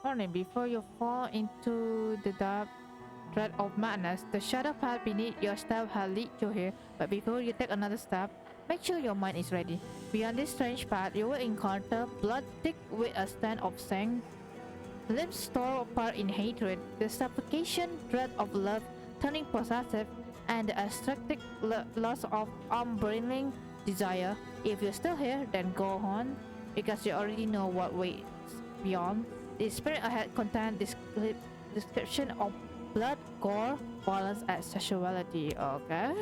Warning, before you fall into the dark thread of madness, the shadow path beneath your step has lead you here. But before you take another step, make sure your mind is ready. Beyond this strange path, you will encounter blood thick with a stand of sand, lips torn apart in hatred, the suffocation dread of love turning possessive, and the aesthetic loss of unbridling desire. If you're still here, then go on, because you already know what waits beyond. The spirit ahead contains description of blood, gore, violence, and sexuality. Okay.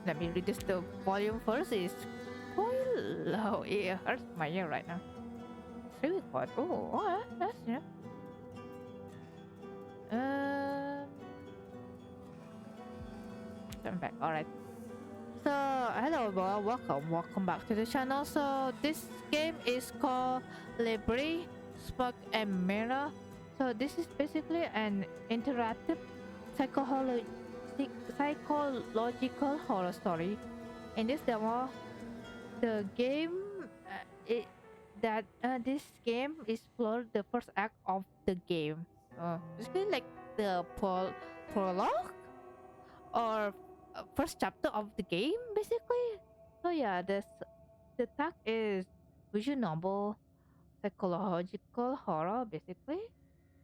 Let me reduce the volume first. It's quite low. It hurts my ear right now. It's really quite. Oh, that's yeah. Um, I'm back. All right. So hello everyone, welcome back to the channel. So this game is called Livber, Smoke and Mirror. So this is basically an interactive psychological horror story. In this demo, the game this game explores the first act of the game. Basically like the prologue or first chapter of the game basically. So yeah, the tag is visual novel psychological horror basically.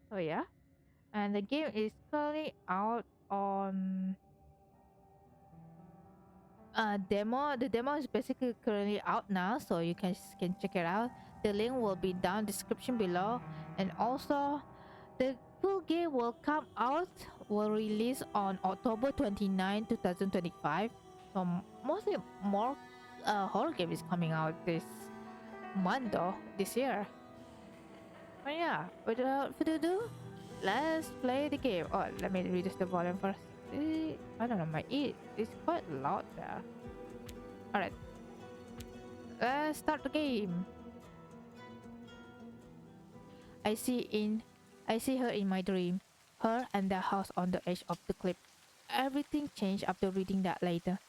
So yeah, and the game is currently out on demo. The demo is basically currently out now, so you can check it out. The link will be down description below, and also the full game will come out, will release on October 29, 2025. So mostly more horror game is coming out this month though, this year. But yeah, without further ado, let's play the game. Oh, let me reduce the volume first. I don't know, my ear is quite loud there. Alright, let's start the game. I see in I see her in my dream. Her and the house on the edge of the cliff. Everything changed after reading that later.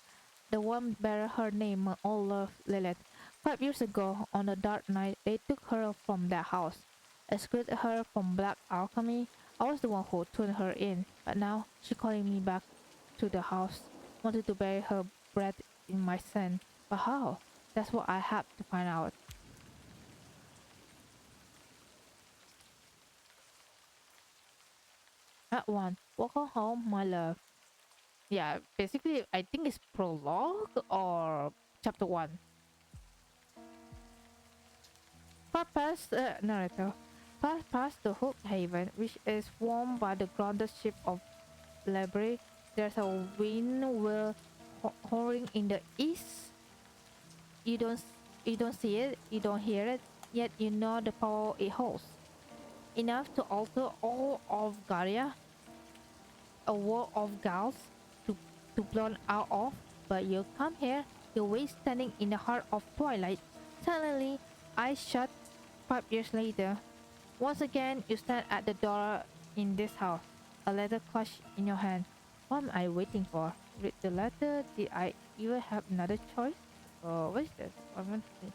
The one bear her name, my old love Lilith. 5 years ago, on a dark night, they took her from that house. Escaped her from black alchemy. I was the one who turned her in, but now she calling me back to the house. Wanted to bury her breath in my sand. But how? That's what I have to find out. At one, welcome home, my love. Yeah, basically, I think it's prologue or chapter 1. Far past narrator. Far past the Hook Haven, which is warmed by the grounded ship of Livber, there's a wind wheel roaring in the east. You don't you don't see it, you don't hear it, yet you know the power it holds. Enough to alter all of Garia, a world of gals to blown out of, but you come here, you wait standing in the heart of twilight. Suddenly, eyes shut. 5 years later, once again you stand at the door in this house, a letter clutched in your hand. What am I waiting for? Read the letter. Did I even have another choice? Oh, what is this? I want to see.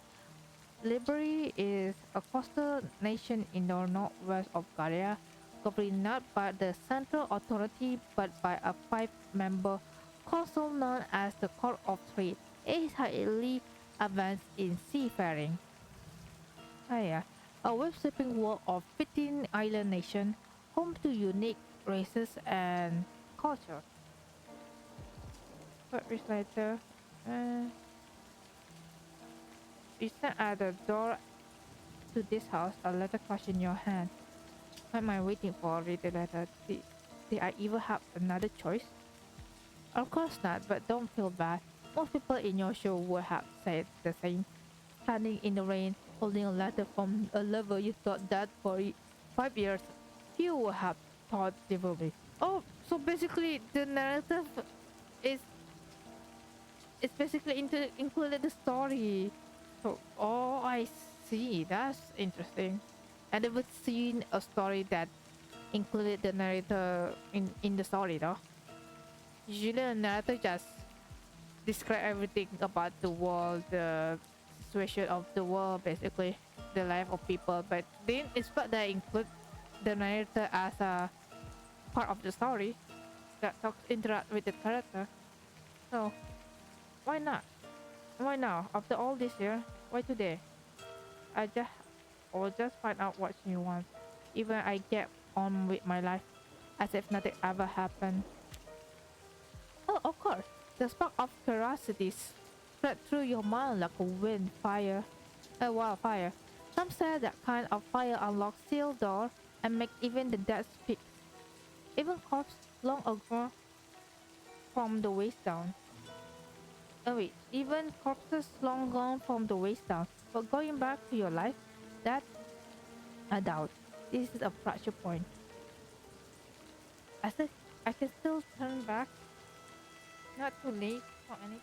Livber is a coastal nation in the northwest of Garia, governed not by the central authority but by a five-member council known as the Court of Trade. It is highly advanced in seafaring. Ah, yeah. A web-sweeping world of 15 island nations, home to unique races and culture. 5 years later, you stand at the door to this house, a letter clutched in your hand. What am I waiting for? Read the letter. Did I even have another choice? Of course not, but don't feel bad. Most people in your show would have said the same. Standing in the rain, holding a letter from a lover you thought dead for 5 years, you would have thought differently. Oh, so basically the narrative is it's basically included the story. So, oh, I see. That's interesting. I never seen a story that included the narrator in the story though. Usually the narrator just describe everything about the world, the situation of the world basically. the life of people, but they didn't expect that include the narrator as a part of the story that talks interact with the character. So why not? Why now? After all this year, why today? I just or just find out what she wants. Even I get on with my life as if nothing ever happened. Oh, of course. The spark of curiosity spread through your mind like a a wildfire. Some say that kind of fire unlocks sealed door and make even the dead speak. Even corpse long ago from the waist down. Oh wait, even corpses long gone from the waist down. But going back to your life, that I doubt. This is a fracture point. I said I can still turn back. Not too late for anything.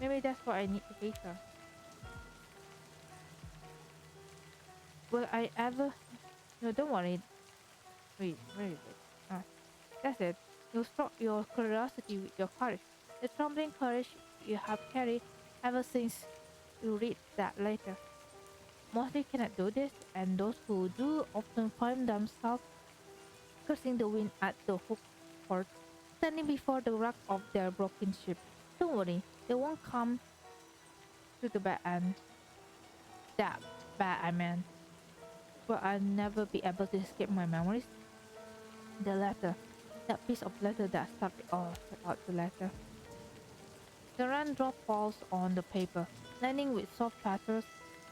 Maybe that's what I need to face her. Will I ever? No, don't worry. Wait, where is it? Ah, that's it. You struck your curiosity with your courage. The trembling courage you have carried ever since you read that letter. Mostly cannot do this, and those who do often find themselves cursing the wind at the hook port, standing before the wreck of their broken ship. Don't worry, they won't come to the bad end. That bad, I meant. But I'll never be able to escape my memories. The letter, that piece of letter that started all out the letter. The raindrop falls on the paper, landing with soft patters.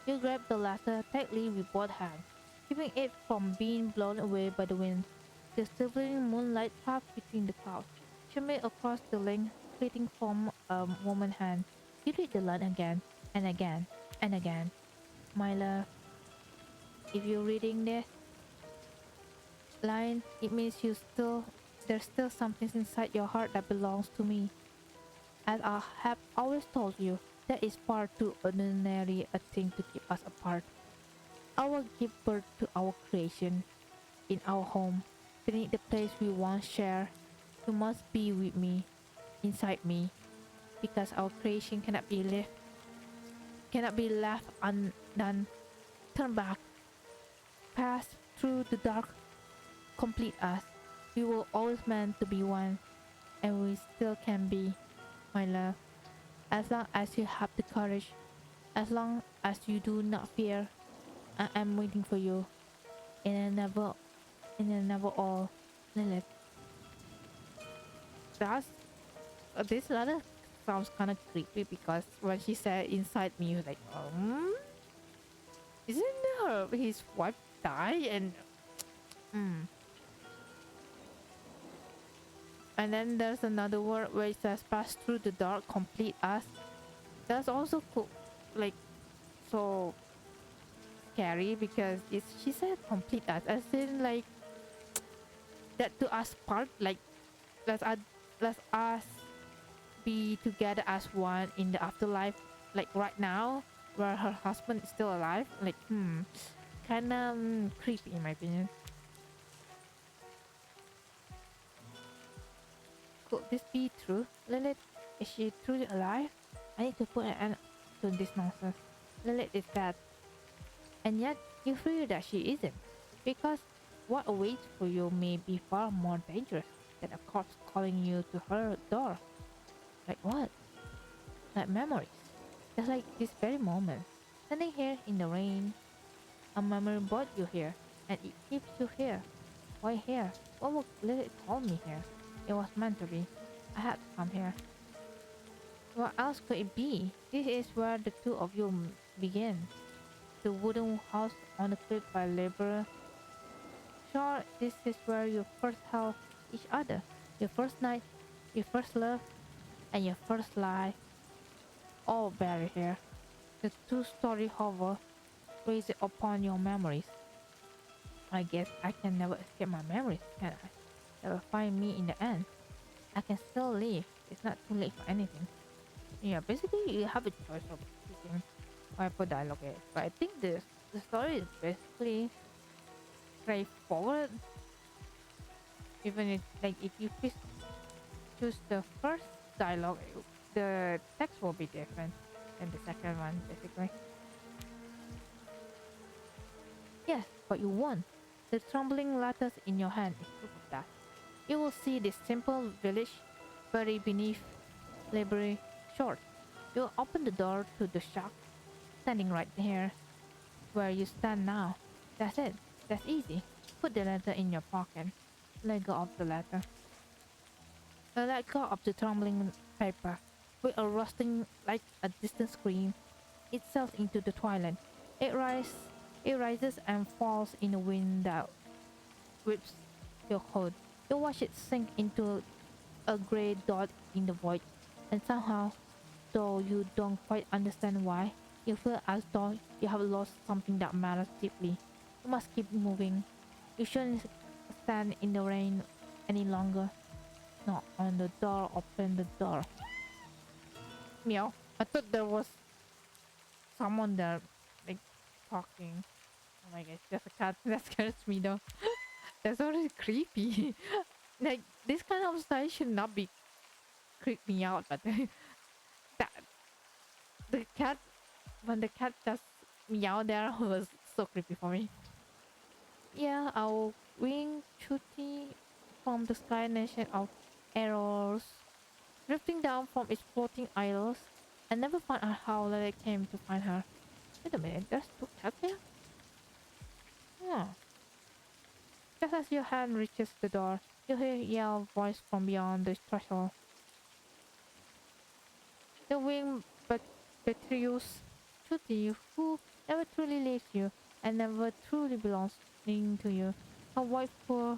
You grab the letter tightly with both hands, keeping it from being blown away by the wind. The silvering moonlight traps between the clouds, shimmering across the length, fleeting from a woman's hand. You read the line again and again and again. My love, if you're reading this line, it means there's still something inside your heart that belongs to me. As I have always told you, that is far too ordinary a thing to keep us apart. I will give birth to our creation in our home, beneath the place we once shared. You must be with me, inside me, because our creation cannot be left undone. Turn back, pass through the dark, complete us. We were always meant to be one, and we still can be, my love. As long as you have the courage, as long as you do not fear, I am waiting for you. In a never all, Lilith. That's this letter sounds kind of creepy because when she said inside me, you're like, isn't his wife die and mm. And then there's another word where it says pass through the dark, complete us. That's also cool, like so scary because she said complete us as in like that to us part like let's us, let us be together as one in the afterlife like right now where her husband is still alive like kind of creepy in my opinion. Could this be true? Lilith, is she truly alive? I need to put an end to this nonsense. Lilith is dead. And yet, you feel that she isn't. Because what awaits for you may be far more dangerous than a corpse calling you to her door. Like what? Like memories. Just like this very moment. Standing here in the rain. A memory brought you here. And it keeps you here. Why here? What would Lilith call me here? It was meant to be. I had to come here. What else could it be? This is where the two of you begin. The wooden house on the cliff by Livber. Sure, this is where you first held each other. Your first night, your first love, and your first life. All buried here. The two-story hovel raised upon your memories. I guess I can never escape my memories, can I? They will find me in the end. I can still leave. It's not too late for anything. Yeah, basically you have a choice of choosing whatever dialogue is. But I think the story is basically straightforward. Even if you choose the first dialogue, the text will be different than the second one, basically. Yes, but you won't. The trembling letters in your hand is proof of that. You will see this simple village buried beneath Livber shores. You open the door to the shack, standing right here where you stand now. That's it. That's easy. Put the letter in your pocket. Let go of the letter. Let go of the trembling paper. With a rustling like a distant scream, it sails into the twilight. It rises and falls in a wind that whips your coat. You watch it sink into a grey dot in the void, and somehow, though you don't quite understand why, you feel as though you have lost something that matters deeply. You must keep moving. You shouldn't stand in the rain any longer. Knock on the door, open the door. Meow. I thought there was someone there, like, talking. Oh my gosh, there's a cat. That scares me though. That's already creepy. Like, this kind of style should not be creep me out, but that the cat when the cat just meow there was so creepy for me. Yeah, our wing shooty from the sky nation of arrows drifting down from its floating idols. I never found out how Lily came to find her. Wait a minute, there's two cats here? Yeah. Just as your hand reaches the door, you hear a yell voice from beyond the threshold. The winged but Betrius Shooty who never truly leaves you and never truly belongs to you. Her white fur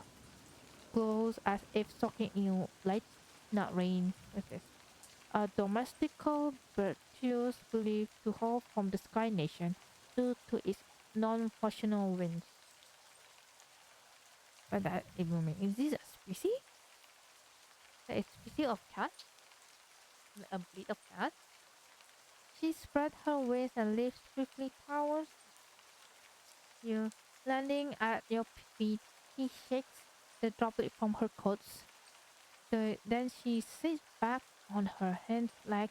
glows as if soaking in light, not rain. What's this? A domestical Betrius believed to haul from the Sky Nation due to its non-functional winds. What that even mean? Is this a species? A species of cat? A breed of cat? She spread her wings and leaves swiftly towards you. Landing at your feet, he shakes the droplet from her coats. Then she sits back on her hands like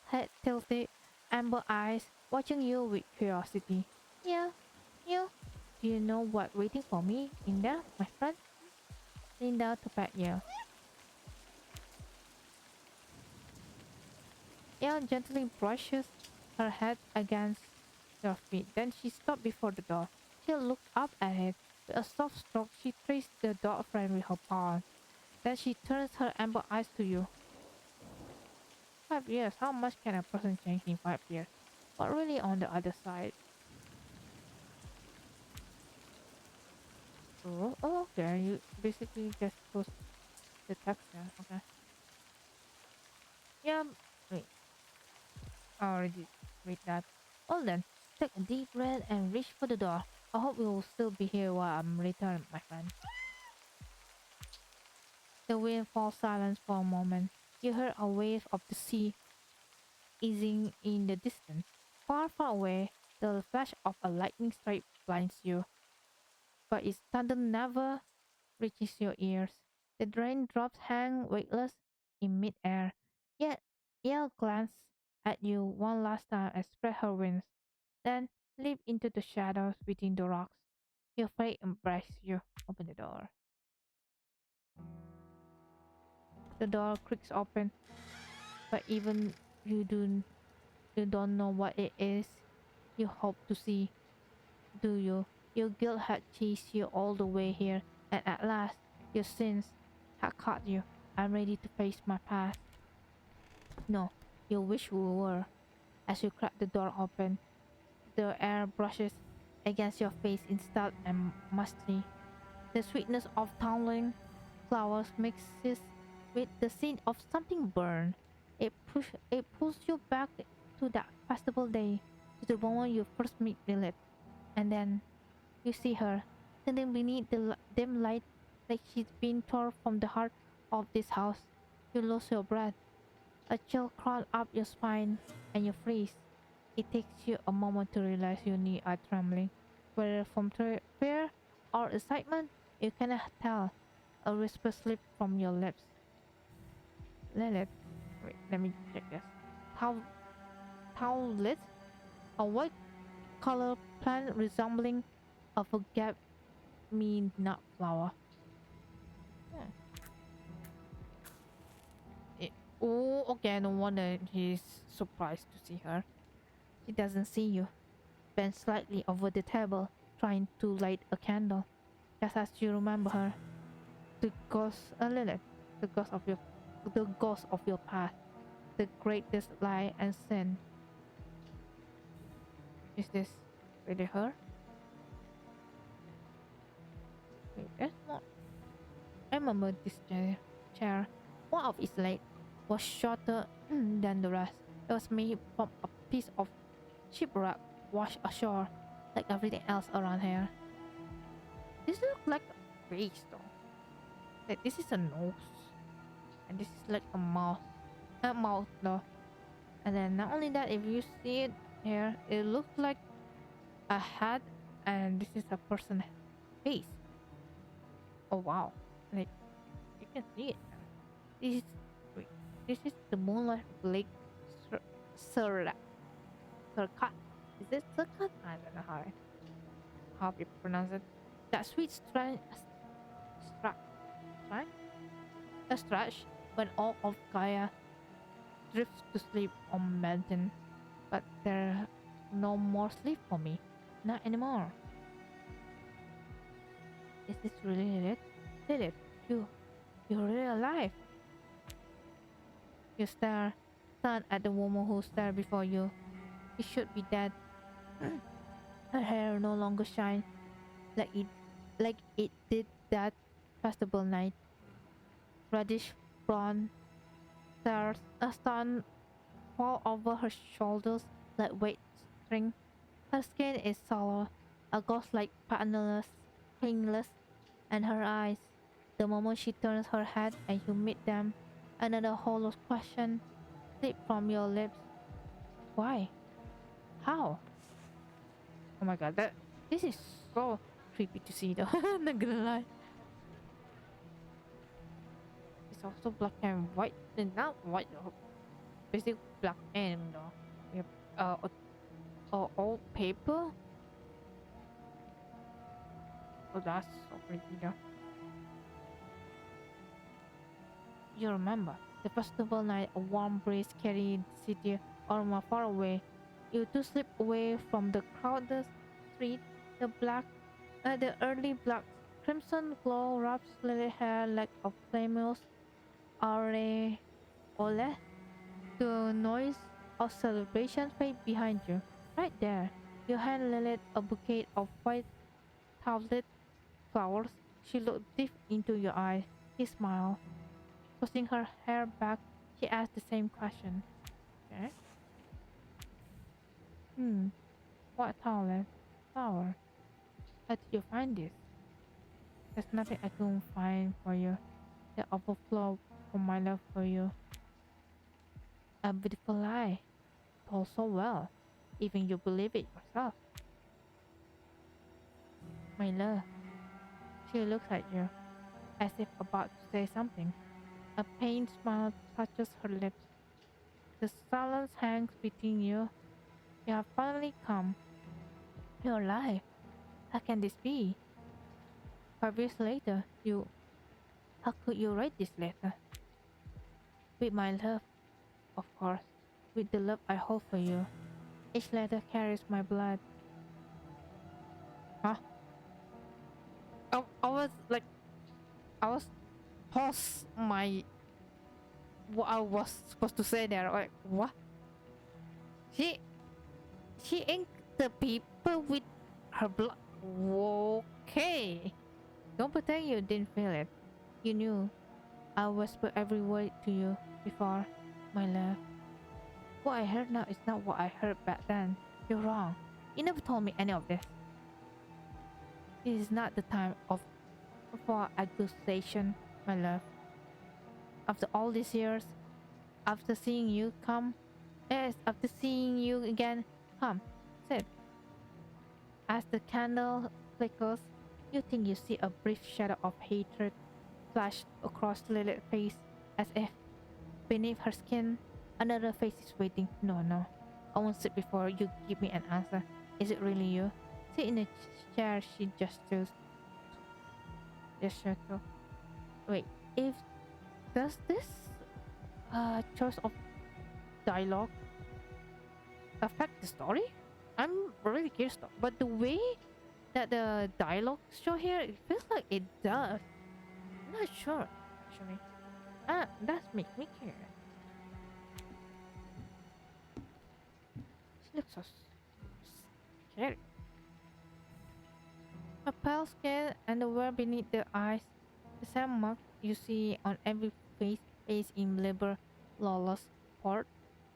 head tilted, amber eyes, watching you with curiosity. Yeah, you. Do you know what waiting for me in there, my friend? Lean down to pet you. Ella gently brushes her head against your feet. Then she stopped before the door. She looked up at it. With a soft stroke, she traced the door frame with her paw. Then she turns her amber eyes to you. 5 years? How much can a person change in 5 years? But really on the other side. Oh, okay. You basically just post the text there. Okay. Yeah. Wait. I already read that. Well then, take a deep breath and reach for the door. I hope you will still be here while I'm returned, my friend. The wind falls silent for a moment. You hear a wave of the sea easing in the distance. Far, far away, the flash of a lightning strike blinds you, but its thunder never reaches your ears. The raindrops hang weightless in midair. Yet, Yale glanced at you one last time and spread her wings, then leap into the shadows between the rocks. Your fate embraces you. Open the door. The door creaks open, but even you do you don't know what it is you hope to see, do you? Your guilt had chased you all the way here, and at last your sins had caught you. I'm ready to face my past. No, you wish we were. As you crack the door open, the air brushes against your face instead and musty. The sweetness of tumbling flowers mixes with the scent of something burned. It pulls you back to that festival day, to the moment you first meet Lilith, and then you see her standing beneath the dim light, like she's been torn from the heart of this house. You lose your breath. A chill crawls up your spine, and you freeze. It takes you a moment to realize your knees are trembling, whether from fear or excitement. You cannot tell. A whisper slipped from your lips. Lilith. Wait, let me check this. Tau Taulit? A white color plant resembling A forget-me-not flower. Hmm. Oh, okay. No wonder he's surprised to see her. She doesn't see you. Bent slightly over the table, trying to light a candle. Just as you remember her, the ghost, Lilith, the ghost of your past, the greatest lie and sin. Is this really her? Wait, that's not. I remember this chair. One of its legs was shorter than the rest. It was made from a piece of shipwreck washed ashore, like everything else around here. This looks like a face, though. Like, this is a nose, and this is like a mouth. A mouth, though. And then not only that, if you see it here, it looks like a head, and this is a person's face. Oh wow! Like you can see it. This is wait, this is the Moonlight Lake Sur Surcut. Is it Surcut? I don't know how you pronounce it. That sweet stretch, a stretch when all of Gaia drifts to sleep on mountain, but there no more sleep for me, not anymore. Is this really Lilith? Lilith, you're really alive. You stare at the woman who stared before you. She should be dead. Her hair no longer shines like it did that festival night. Reddish blonde stars a sun fall over her shoulders like weight string. Her skin is sallow, a ghost-like patternless, painless, and her eyes. The moment she turns her head and you meet them, another hollow question slips from your lips. Why? How? Oh my god, this is so creepy to see though. Not gonna lie. It's also black and white. Not white though. Basically black and though. We have old paper. Oh, that's so creepy though. You remember the festival night, a warm breeze carried the city aroma far away. You two slip away from the crowded street. The early black crimson glow wraps Lily hair like a famous aureole. The noise of celebration fade behind you. Right there, you hand Lilith a bouquet of white tablet flowers. She looked deep into your eyes. He smiled. Tossing her hair back, she asked the same question. Okay. What tablet flower? How did you find this? There's nothing I couldn't find for you. The overflow from my love for you. A beautiful lie. Told so well. Even you believe it yourself. My love. She looks at you, as if about to say something. A pained smile touches her lips. The silence hangs between you. You have finally come. You're alive. How can this be? 5 years later, How could you write this letter? With my love, of course. With the love I hold for you. Each letter carries my blood. Huh? I was like, I was pause my what I was supposed to say there. Like what? She she inked the paper with her blood. Okay. Don't pretend you didn't feel it. You knew. I whispered every word to you before, my love. What I heard now is not what I heard back then. You're wrong. You never told me any of this. This is not the time for accusation, my love. After all these years, after seeing you come, yes, after seeing you again, come, sit. As the candle flickers, you think you see a brief shadow of hatred flash across Lilith's face, as if beneath her skin, another face is waiting. No, I won't sit before you give me an answer. Is it really you? Sit in a chair, she gestured to. Wait, if does this choice of dialogue affect the story? I'm really curious though. But the way that the dialogue show here, it feels like it does. I'm not sure actually. That makes me curious. She looks so scary. Her pale skin and the wear beneath the eyes, the same mark you see on every face in Livber Lawless port.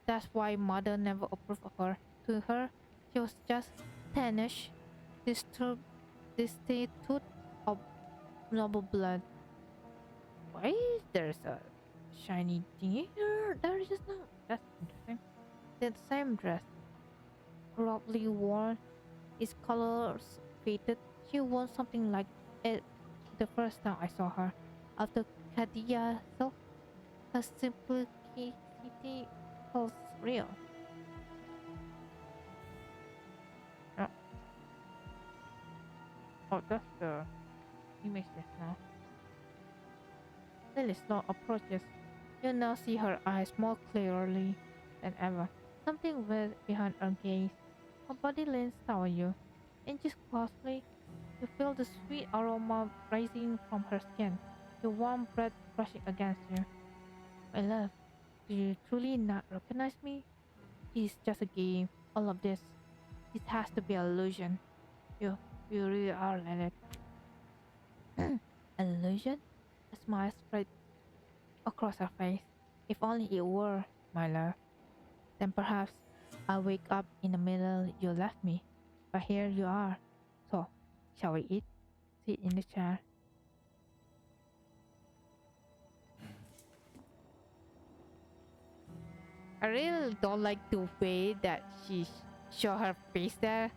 That's why mother never approved of her. To her, she was just tannish, destitute of noble blood. Why is there's a shiny thing here? There is just no. That's interesting. The same dress, roughly worn, its colors faded. She wore something like it the first time I saw her. After Kadia self, her simplicity feels real. Oh, oh, that's the image just now. Lily slow approaches. You now see her eyes more clearly than ever. Something weird behind her gaze. Her body leans toward you. Inches closely, you feel the sweet aroma rising from her skin, the warm breath brushing against you. My love, do you truly not recognize me? This is just a game. All of this has to be an illusion. You, you really are, Lilith. An illusion? A smile spread across her face. If only it were, my love. Then perhaps I'll wake up in the middle you left me. But here you are. So, shall we eat? Sit in the chair. I really don't like the way that she show her face there.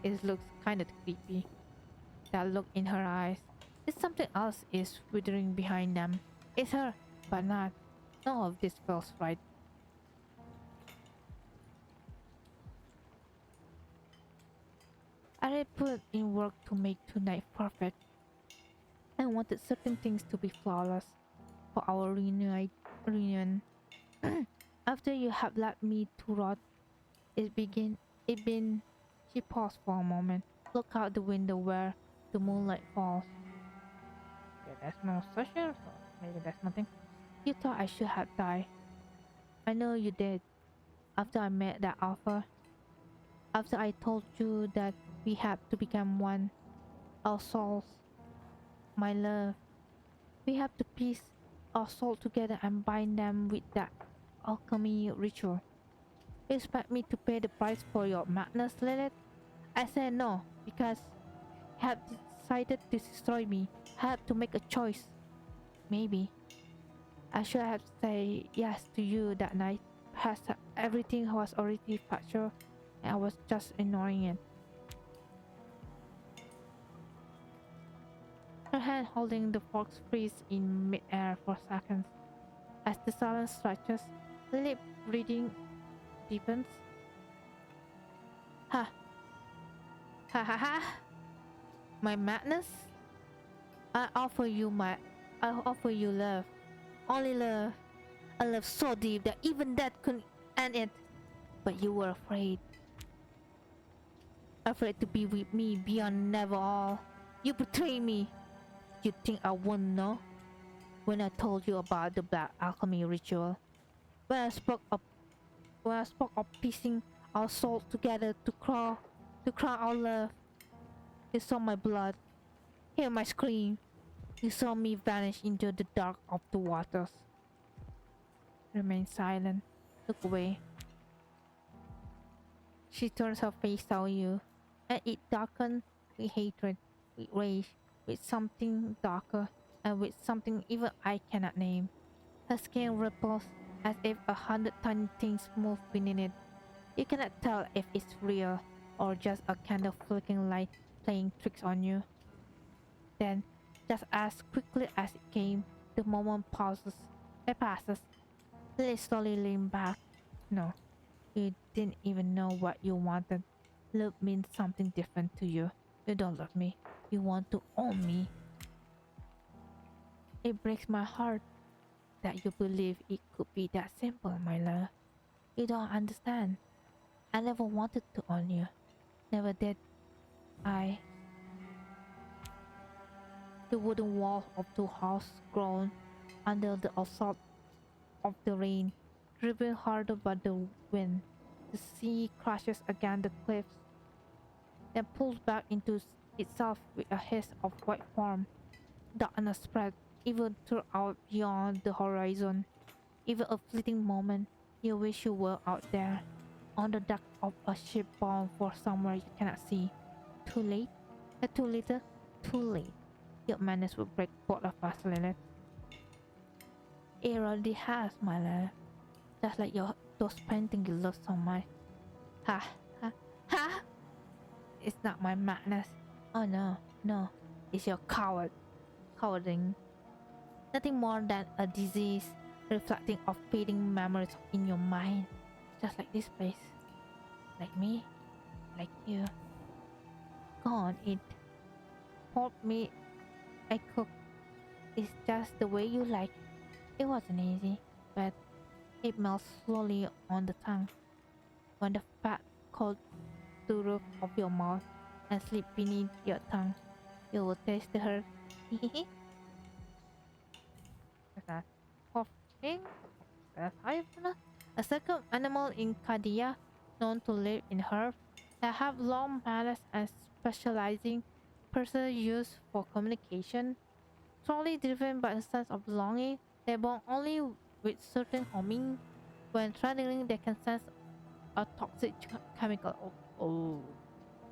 It looks kind of creepy. That look in her eyes. It's something else is withering behind them. It's her, but not. None of this feels right. I had put in work to make tonight perfect. I wanted certain things to be flawless for our reunion. After you have left me to rot, it been she paused for a moment. Look out the window where the moonlight falls. Yeah, there's no social, so maybe there's nothing. You thought I should have died. I know you did. After I met that offer, after I told you that we had to become one, our souls, my love, we have to piece our soul together and bind them with that alchemy ritual. You expect me to pay the price for your madness, Lilith? I said no, because you have decided to destroy me. I had to make a choice. Maybe I should have said yes to you that night. Perhaps everything was already factual and I was just ignoring it. Her hand holding the fork freezes in midair for seconds. As the silence stretches, lip breathing deepens. Ha! Ha ha ha! My madness? I offer you I offer you love. Only love. A love so deep that even that couldn't end it. But you were afraid. Afraid to be with me beyond never all. You betrayed me. You think I wouldn't know? When I told you about the black alchemy ritual. When I spoke of piecing our souls together to crown our love. You saw my blood. Hear my scream. You saw me vanish into the dark of the waters. Remain silent. Look away. She turns her face toward you, and it darkens with hatred, with rage, with something darker, and with something even I cannot name. Her skin ripples as if 100 tiny things move beneath it. You cannot tell if it's real or just a candle flicking light playing tricks on you. Then, just as quickly as it came, the moment pauses. It passes. Lily slowly leaned back. No, you didn't even know what you wanted. Love means something different to you. You don't love me. You want to own me. It breaks my heart that you believe it could be that simple, my love. You don't understand. I never wanted to own you. Never did. I. The wooden wall of the house groaned under the assault of the rain, driven harder by the wind. The sea crashes against the cliffs, then pulls back into itself with a hiss of white foam. Darkness spread even throughout beyond the horizon. Even a fleeting moment, you wish you were out there, on the deck of a ship bound for somewhere you cannot see. Too late? Too little? Too late. Your madness will break both of us, Lilith. It already has, my love. Just like those paintings you love so much. Ha! Ha! Ha! It's not my madness. Oh no, no. It's your cowarding. Nothing more than a disease reflecting of fading memories in your mind. Just like this place. Like me. Like you. Go on, eat. Pork meat I cook. It's just the way you like. It wasn't easy, but it melts slowly on the tongue. When the fat coats the roof of your mouth and slip beneath your tongue, you will taste the hurt. Coughing? That's how you pronounce. A second animal in Kadia, known to live in herbs that have long malice and specializing person used for communication. Strongly driven by a sense of longing, they bond only with certain homing. When traveling, they can sense a toxic chemical. Oh,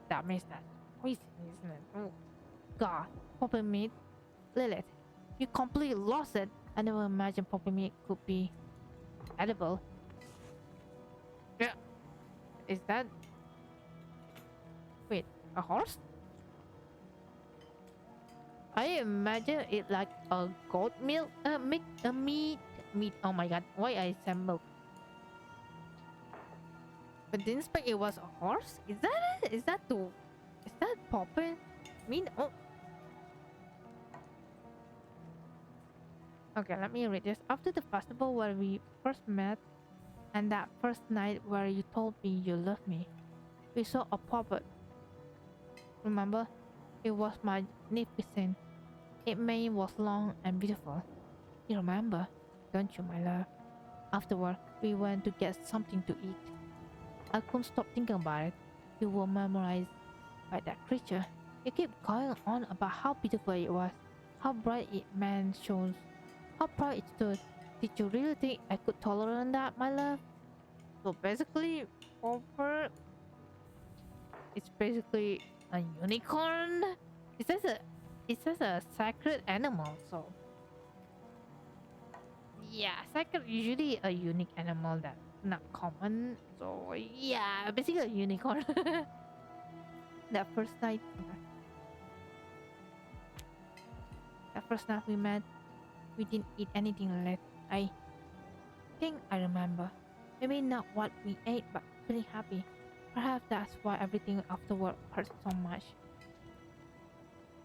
that means that poison, isn't it? Oh, God. Poppy meat. Lilith, you completely lost it. I never imagined poppy meat could be edible. Yeah. Is that... Wait, a horse? I imagine it like a goat milk, meat. Oh my god, why I said milk? But didn't expect it was a horse? Is that it? Is that popping? Mean? Oh. Okay, let me read this. After the festival where we first met, and that first night where you told me you loved me, we saw a puppet. Remember? It was magnificent. Its mane was long and beautiful. You remember, don't you, my love? Afterward, we went to get something to eat. I couldn't stop thinking about it. You were memorized by that creature. You kept going on about how beautiful it was, how bright its man shone, how proud it stood. Did you really think I could tolerate that, my love? So basically, over, it's basically a unicorn. It says a sacred animal, so yeah, sacred usually a unique animal that's not common. So yeah, basically a unicorn. that first night, that first night we met, we didn't eat anything left. I think I remember. Maybe not what we ate, but feeling happy. Perhaps that's why everything afterward hurt so much.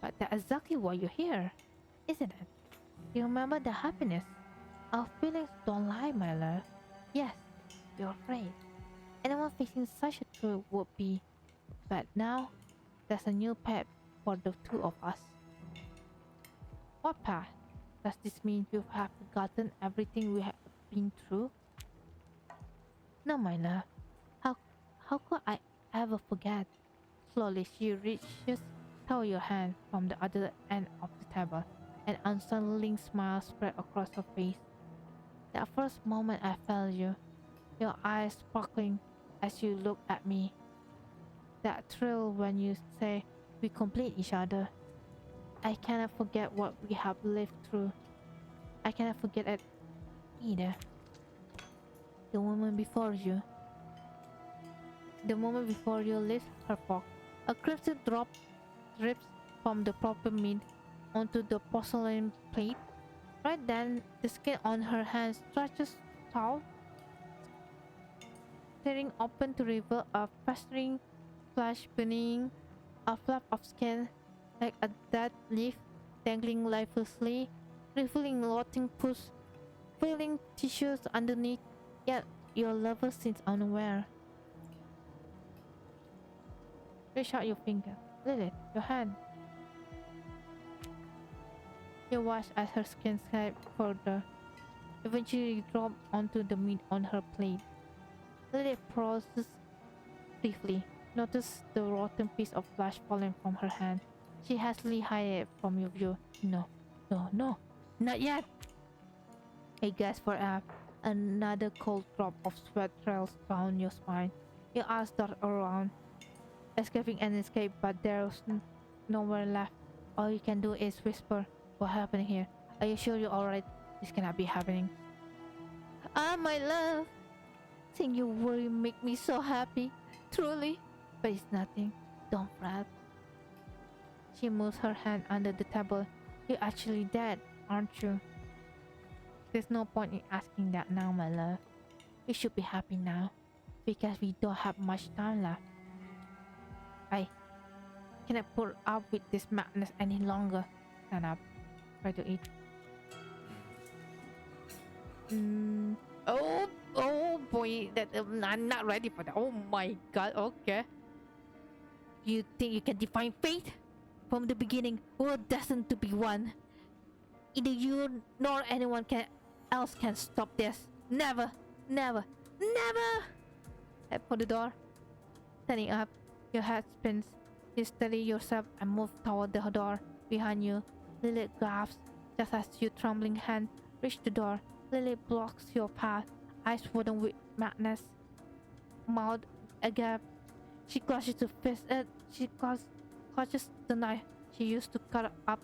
But that's exactly why you're here, isn't it? You remember the happiness? Our feelings don't lie, my love. Yes, we're afraid. Anyone facing such a truth would be. But now, there's a new path for the two of us. What path? Does this mean you have forgotten everything we have been through? No, my love. How, how could I ever forget? Slowly, she reaches toward your hand from the other end of the table. An unsettling smile spread across her face. That first moment I felt you, your eyes sparkling as you looked at me. That thrill when you say we complete each other. I cannot forget what we have lived through. I cannot forget it either. The moment before you. The moment before you lift her fork, a crimson drop drips from the proper meat onto the porcelain plate. Right then, the skin on her hand stretches taut, tearing open to reveal a festering Flash beneath a flap of skin, like a dead leaf dangling lifelessly, revealing rotting pus, filling tissues underneath. Yet your lover seems unaware. Reach out your finger. Lilith, your hand. You watch as her skin slipped further, eventually dropped onto the meat on her plate. Lilith pauses briefly, notices the rotten piece of flesh falling from her hand. She hastily hides it from your view. No, no, no, not yet! A gasp for air. Another cold drop of sweat trails down your spine. Your eyes dart around, escaping an escape, but there's nowhere left. All you can do is whisper, "What happened here? Are you sure you're alright? This cannot be happening." Ah, my love! Seeing you worry make me so happy. Truly. But it's nothing. Don't fret. She moves her hand under the table. You're actually dead, aren't you? There's no point in asking that now, my love. You should be happy now, because we don't have much time left. I cannot put up with this madness any longer. Stand up. Try to eat. Oh boy, that I'm not ready for that. Oh my god, okay. You think you can define fate? From the beginning, we were destined to be one. Neither you nor anyone else can stop this. Never, never, never! Head for the door. Standing up, your head spins. You steady yourself and move toward the door. Behind you, Lilith grabs just as your trembling hand reaches the door. Lilith blocks your path, eyes wooden with madness, mouth agape. She clutches to fist it. She clutches the knife she used to cut up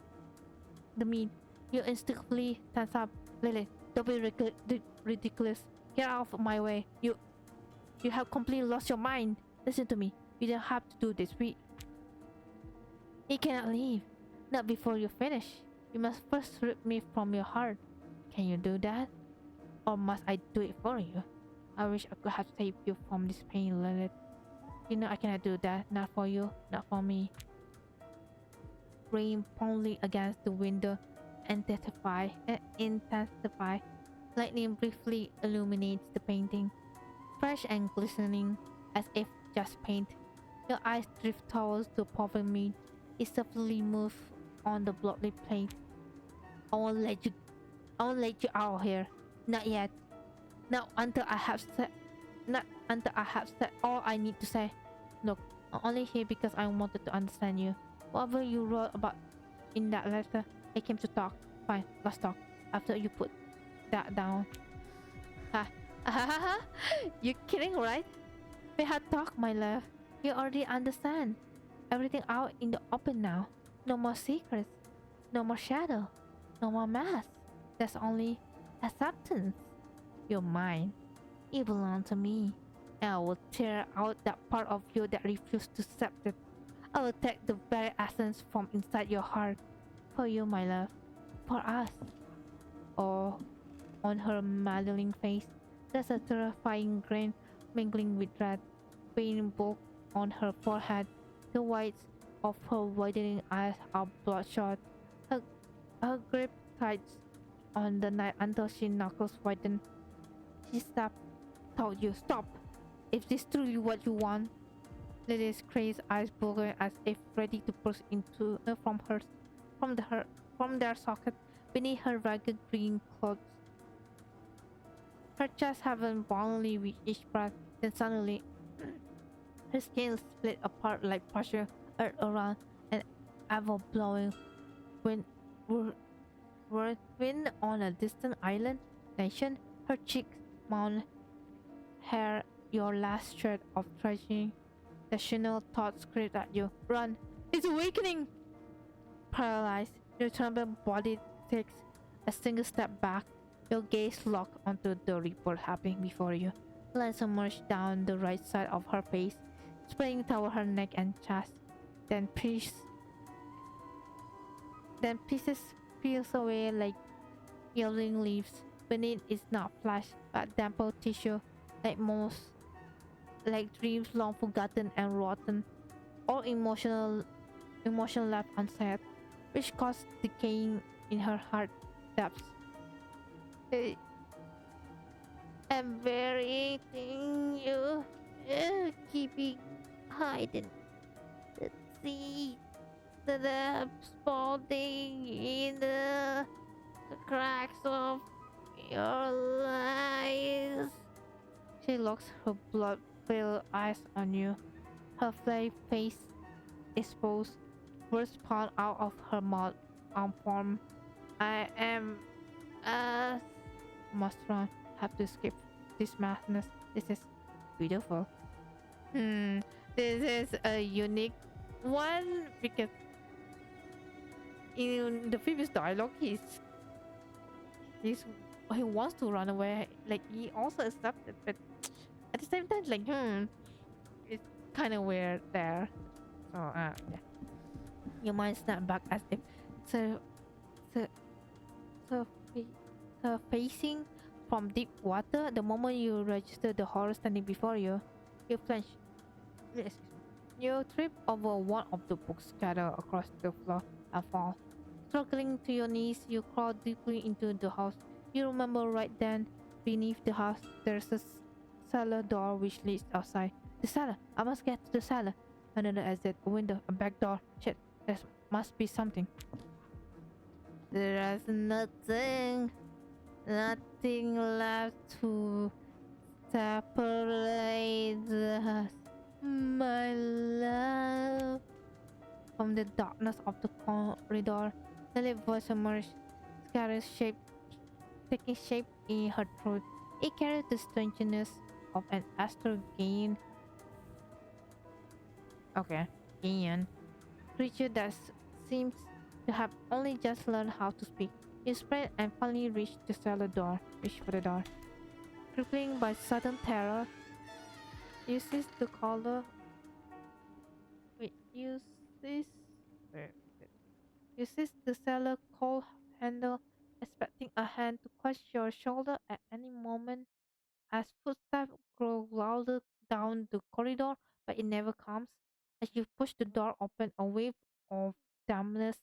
the meat. You instinctively tense up. Lilith, don't be ridiculous. Get out of my way. You have completely lost your mind. Listen to me. You don't have to do this. You cannot leave. Not before you finish. You must first rip me from your heart. Can you do that? Or must I do it for you? I wish I could have saved you from this pain, Lilith. You know I cannot do that. Not for you, not for me. Rain pounding against the window intensify. Lightning briefly illuminates the painting, fresh and glistening as if just paint. Your eyes drift towards the purple meat. It softly moves on the bloody plate. I won't let you out of here. Not yet. Not until I have said all I need to say. Look, I'm only here because I wanted to understand you. Whatever you wrote about in that letter, I came to talk. Fine, let's talk. After you put that down. Ha. You're kidding, right? We had talk, my love. You already understand. Everything out in the open now. No more secrets. No more shadow. No more mask. There's only acceptance. You're mine. You belong to me. And I will tear out that part of you that refuses to accept it. I will take the very essence from inside your heart. For you, my love. For us. Oh, on her madeline face, there's a terrifying grin mingling with dread. Pain bulk on her forehead. The whites of her widening eyes are bloodshot. Her grip tights on the knife until she knuckles widen. She stopped. Told you, stop! If this is truly what you want. Lily's crazed eyes bulging as if ready to burst into from their socket beneath her ragged green clothes. Her chest heavens violently with each breath, then suddenly her skin split apart like pressure earth around an ever-blowing wind on a distant island nation. Her cheeks mount hair, your last shred of traditional thoughts screamed at you. Run! It's awakening! Paralyzed, your trembling body takes a single step back. Your gaze locked onto the report happening before you. Lines emerge down the right side of her face, spreading toward her neck and chest. Then pieces peels away like yielding leaves. Beneath is not flesh, but damp tissue, like dreams long forgotten and rotten. all emotional left unsaid, which caused decaying in her heart depths. I am burying you, keeping hiding the sea, the depths spouting in the cracks of your lies. She locks her blood-filled eyes on you, her flame face exposed, words pound out of her mouth on form. I am a must run. Have to escape this madness. This is beautiful. Hmm. This is a unique one because in the previous dialogue, he's he wants to run away. Like he also accepted, but at the same time, like it's kind of weird there. So yeah, your mind snap back as if so so surfa- surfacing from deep water. The moment you register the horror standing before you, you flinch. Excuse me. You trip over one of the books scattered across the floor and fall. Struggling to your knees, you crawl deeply into the house. You remember right then, beneath the house, there's a cellar door which leads outside. The cellar! I must get to the cellar! Another exit, a window, a back door. Shit, there must be something. There's nothing, nothing left to separate us, my love. From the darkness of the corridor, the little voice emerged, scarlet shape taking shape in her throat. It carried the strangeness of an astral gain. Okay, Gideon. Creature that seems to have only just learned how to speak. You spread and finally reached the cellar door. Reach for the door. Crippling by sudden terror, you seized the collar. Wait, you seized. Where is it? You seized the cellar cold handle, expecting a hand to clutch your shoulder at any moment. As footsteps grow louder down the corridor, but it never comes. As you push the door open, a wave of dampness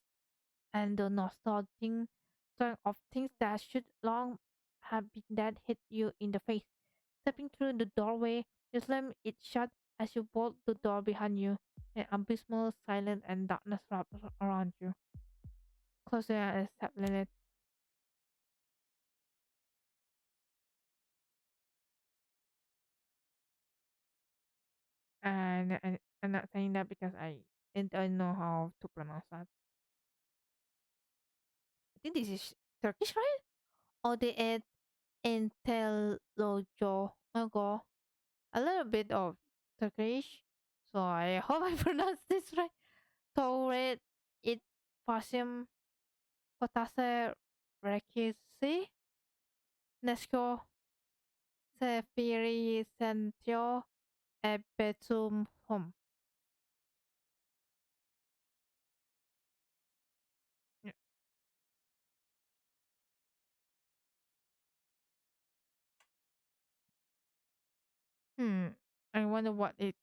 and the nostalgic strength of things that should long have been dead hit you in the face. Stepping through the doorway, you slam it shut as you bolt the door behind you. An abysmal silence and darkness wraps around you. Close your eyes, said Lilith. And I'm not saying that because I don't know how to pronounce that. I think this is Turkish, right? Or they add Entelojo. Ago. A little bit of Turkish. So I hope I pronounced this right. Tauret it Pasim Potase Rekisi Nesco Sefiri Sentio Ebetum Hum. Yeah. Hmm. I wonder what it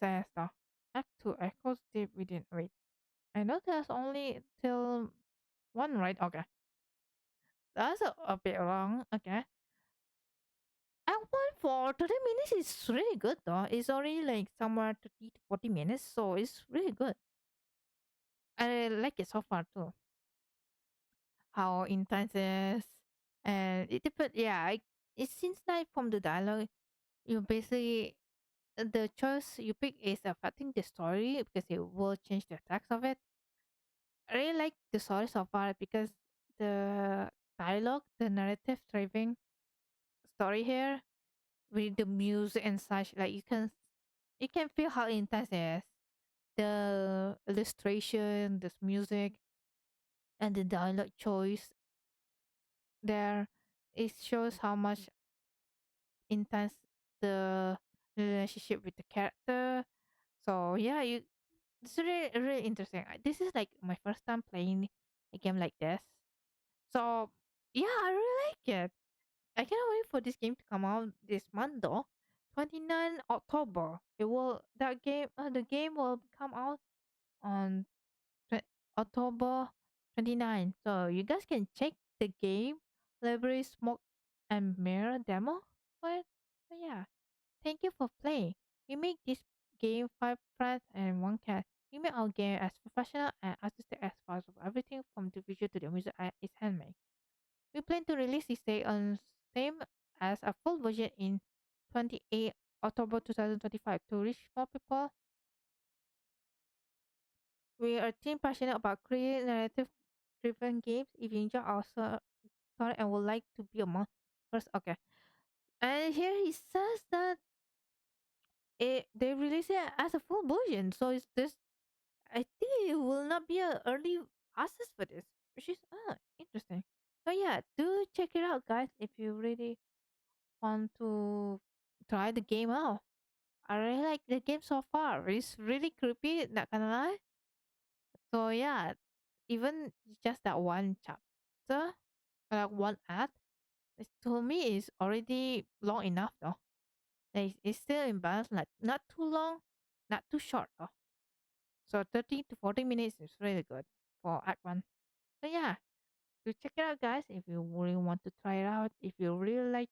says though. Act 2 echoes deep within. Wait. I know there's only till one, right? Okay. That's a bit long. Okay. Act 1 for 30 minutes is really good though. It's already like somewhere 30 to 40 minutes, so it's really good. I like it so far too. How intense it is. And it depends, yeah, it seems like from the dialogue, you basically, the choice you pick is affecting the story because it will change the text of it. I really like the story so far because the dialogue, the narrative driving story here with the music and such, like you can feel how intense it is. The illustration, this music, and the dialogue choice there, it shows how much intense the relationship with the character. So yeah, it's really interesting. This is like my first time playing a game like this. So yeah, I really like it. I cannot wait for this game to come out this month though, 29 October. It will that game the game will come out on tw- October 29. So you guys can check the game Library Smoke and Mirror demo for it. So yeah, thank you for playing. We make this game 5 friends and 1 cat. We make our game as professional and artistic as possible. Everything from the visual to the music is handmade. We plan to release this day on Steam as a full version in 28 October 2025 to reach more people. We are a team passionate about creating narrative driven games. If you enjoy our story and would like to be among first, okay. And here he says that they release it as a full version, so it's this. I think it will not be a early access for this, which is interesting. So yeah, do check it out, guys, if you really want to try the game out. I really like the game so far. It's really creepy, not gonna lie. So yeah, even just that one chapter, like one act, to me is already long enough though. Like, it's still in balance, like not too long, not too short though. So 30 to 40 minutes is really good for Act 1. So yeah, to check it out, guys, if you really want to try it out, if you really like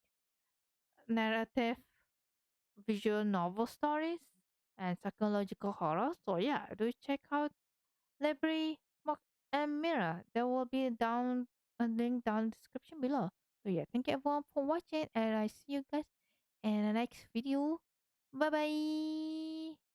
narrative visual novel stories and psychological horror. So yeah, do check out Library, Smoke and Mirror. There will be down a link down in the description below. So yeah, thank you everyone for watching and I see you guys in the next video. Bye bye.